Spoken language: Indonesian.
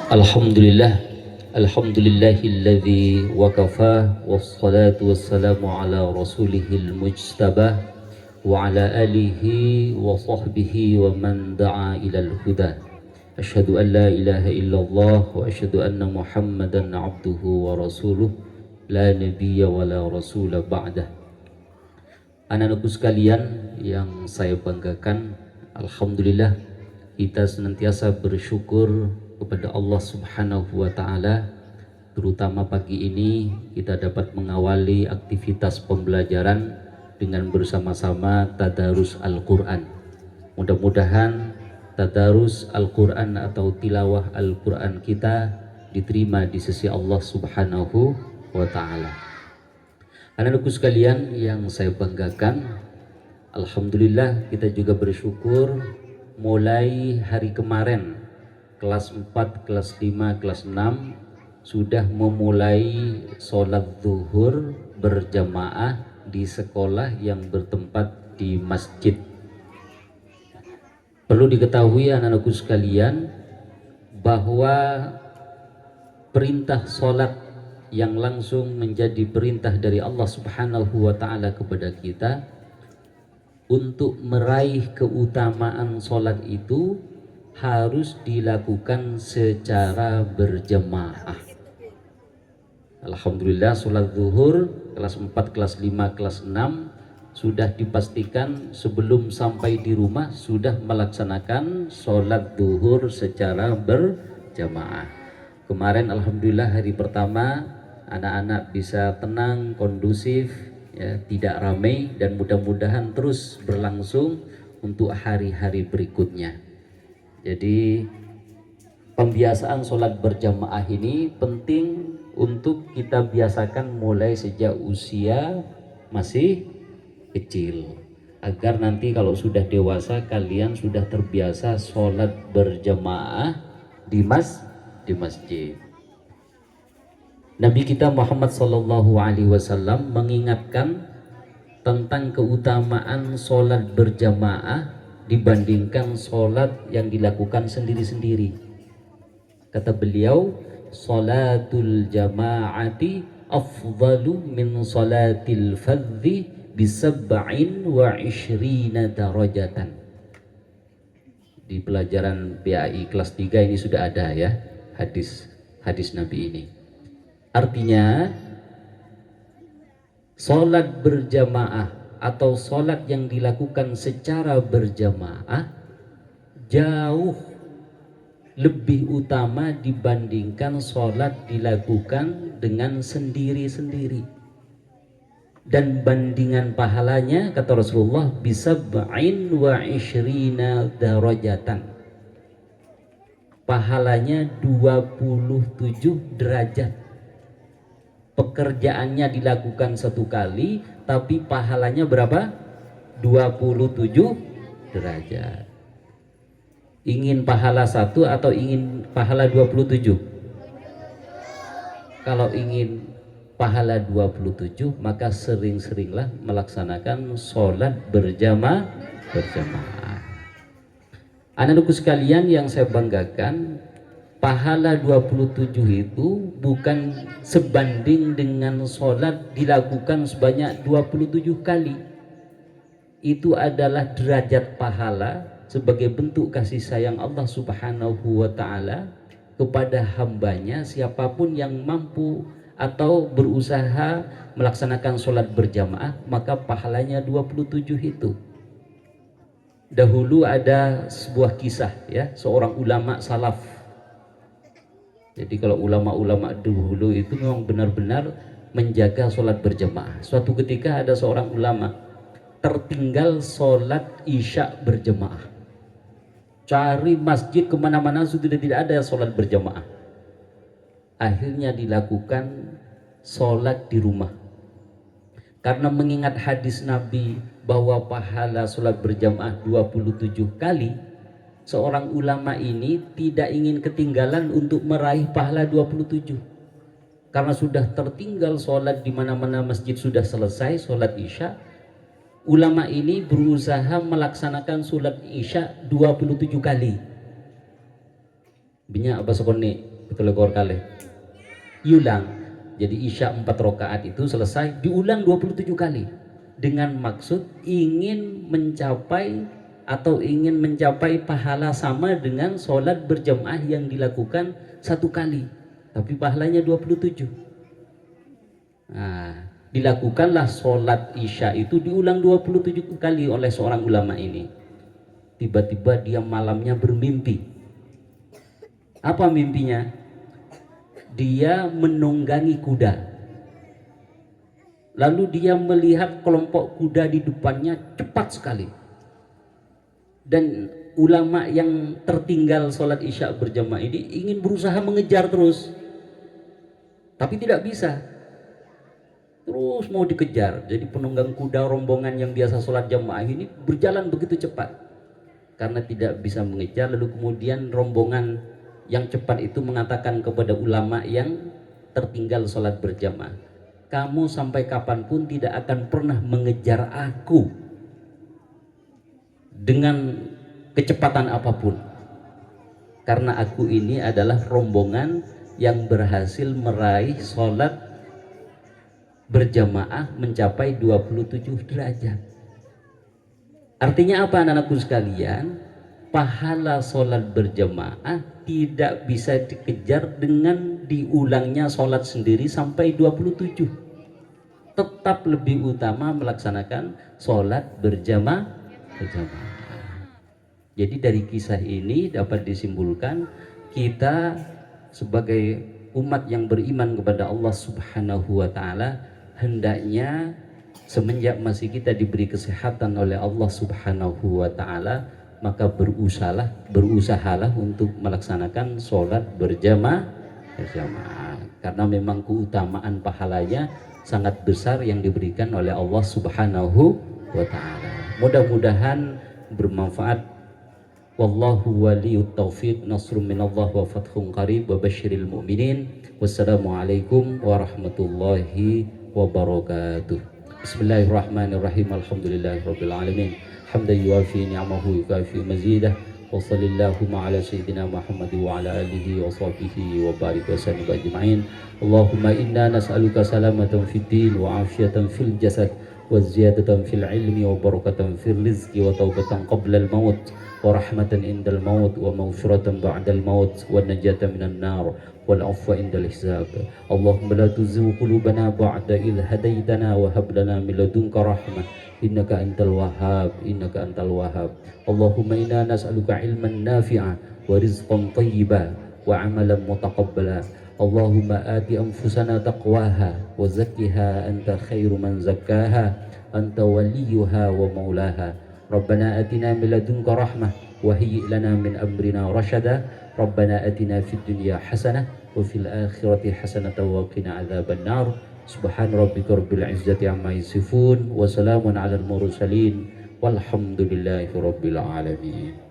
Alhamdulillah, alhamdulillahilladzi wakafa wassalatu wassalamu ala rasulihil mujtabah wa ala alihi wa sahbihi wa man da'a ilal huda. Asyhadu an la ilaha illallah wa asyhadu anna muhammadan abduhu wa rasuluh la nabiyya wa la rasula ba'dah. Anak-anakku sekalian yang saya banggakan, alhamdulillah kita senantiasa bersyukur kepada Allah Subhanahu wa taala, terutama pagi ini kita dapat mengawali aktivitas pembelajaran dengan bersama-sama tadarus Al-Qur'an. Mudah-mudahan tadarus Al-Qur'an atau tilawah Al-Qur'an kita diterima di sisi Allah Subhanahu wa taala. Anak-anakku sekalian yang saya banggakan, alhamdulillah kita juga bersyukur mulai hari kemarin kelas 4, kelas 5, kelas 6 sudah memulai sholat zuhur berjamaah di sekolah yang bertempat di masjid. Perlu diketahui anak-anakku sekalian bahwa perintah sholat yang langsung menjadi perintah dari Allah Subhanahu wa ta'ala kepada kita untuk meraih keutamaan sholat itu harus dilakukan secara berjamaah. Alhamdulillah sholat zuhur kelas 4, kelas 5, kelas 6 sudah dipastikan sebelum sampai di rumah sudah melaksanakan sholat zuhur secara berjamaah. Kemarin alhamdulillah hari pertama anak-anak bisa tenang, kondusif, ya, tidak ramai, dan mudah-mudahan terus berlangsung untuk hari-hari berikutnya. Jadi pembiasaan sholat berjamaah ini penting untuk kita biasakan mulai sejak usia masih kecil, agar nanti kalau sudah dewasa kalian sudah terbiasa sholat berjamaah di masjid. Nabi kita Muhammad SAW mengingatkan tentang keutamaan sholat berjamaah dibandingkan sholat yang dilakukan sendiri-sendiri. Kata beliau, sholatul jama'ati afdalu min sholatil fadhi bisab'in wa ishrina darajatan. Di pelajaran PAI kelas 3 ini sudah ada ya hadis Nabi ini. Artinya sholat berjamaah atau sholat yang dilakukan secara berjamaah jauh lebih utama dibandingkan sholat dilakukan dengan sendiri-sendiri, dan bandingan pahalanya kata Rasulullah bisab'in wa ishrina darajatan, pahalanya 27 derajat. Pekerjaannya dilakukan satu kali, tapi pahalanya berapa? 27 derajat. Ingin pahala satu atau ingin pahala 27? Kalau ingin pahala 27, maka sering-seringlah melaksanakan sholat berjamaah. Anak-anakku sekalian yang saya banggakan, pahala 27 itu bukan sebanding dengan sholat dilakukan sebanyak 27 kali. Itu adalah derajat pahala sebagai bentuk kasih sayang Allah Subhanahu wa ta'ala kepada hambanya. Siapapun yang mampu atau berusaha melaksanakan sholat berjamaah, maka pahalanya 27 itu. Dahulu ada sebuah kisah ya, seorang ulama salaf. Jadi kalau ulama-ulama dahulu itu memang benar-benar menjaga sholat berjamaah. Suatu ketika ada seorang ulama tertinggal sholat isya berjamaah. Cari masjid kemana-mana sudah tidak ada sholat berjamaah. Akhirnya dilakukan sholat di rumah. Karena mengingat hadis Nabi bahwa pahala sholat berjamaah 27 kali, seorang ulama ini tidak ingin ketinggalan untuk meraih pahala 27. Karena sudah tertinggal sholat di mana-mana masjid sudah selesai sholat isya, ulama ini berusaha melaksanakan sholat isya 27 kali. Banyak apa sekoni betul lekor kali diulang. Jadi isya 4 rakaat itu selesai diulang 27 kali dengan maksud ingin mencapai pahala sama dengan sholat berjamaah yang dilakukan 1 kali, tapi pahalanya 27. Nah, dilakukanlah sholat isya itu diulang 27 kali oleh seorang ulama ini. Tiba-tiba dia malamnya bermimpi. Apa mimpinya? Dia menunggangi kuda. Lalu dia melihat kelompok kuda di depannya cepat sekali. Dan ulama yang tertinggal sholat isya berjamaah ini ingin berusaha mengejar terus. Tapi tidak bisa. Terus mau dikejar. Jadi penunggang kuda rombongan yang biasa sholat jamaah ini berjalan begitu cepat. Karena tidak bisa mengejar, lalu kemudian rombongan yang cepat itu mengatakan kepada ulama yang tertinggal sholat berjamaah, kamu sampai kapanpun tidak akan pernah mengejar aku dengan kecepatan apapun, karena aku ini adalah rombongan yang berhasil meraih sholat berjamaah mencapai 27 derajat. Artinya apa anak-anakku sekalian? Pahala sholat berjamaah tidak bisa dikejar dengan diulangnya sholat sendiri sampai 27. Tetap lebih utama melaksanakan sholat berjamaah. Jadi dari kisah ini dapat disimpulkan kita sebagai umat yang beriman kepada Allah Subhanahu wa Ta'ala, hendaknya semenjak masih kita diberi kesehatan oleh Allah Subhanahu wa Ta'ala, maka berusahalah untuk melaksanakan sholat berjamaah, karena memang keutamaan pahalanya sangat besar yang diberikan oleh Allah Subhanahu wa Ta'ala. Mudah-mudahan bermanfaat. Wallahu waliyut taufiq, nasrun minallah wa fathun qarib wa basyiril mu'minin. Wassalamualaikum warahmatullahi wabarakatuh. Bismillahirrahmanirrahim. Alhamdulillahirabbil alamin. حمدا يوافي نعمه يكافئ مزيده وصل اللهم على سيدنا محمد وعلى آله وصحبه وبارك وسلم أجمعين. اللهم إنا نسألك سلامة في الدين وعافية في الجسد وزيادة في العلم وبركة في الرزق وتوبة قبل الموت ورحمة عند الموت ومغفرة بعد الموت والنجاة من النار والعفو عند الحساب. اللهم لا تزغ قلوبنا بعد إذ هديتنا وهب لنا من لدنك رحمة إنك أنت الوهاب. اللهم إنا نسألك علما نافعا ورزقا طيبا وعملا متقبلا. اللهم آت أنفسنا تقواها وزكها أنت خير من زكاها أنت وليها ومولاها. ربنا آتنا من لدنك رحمة وهيئ لنا من أمرنا رشدا. ربنا آتنا في الدنيا حسنة وفي الآخرة حسنة وقنا عذاب النار. سبحان ربك رب العزة عما يصفون وسلام على المرسلين والحمد لله رب العالمين.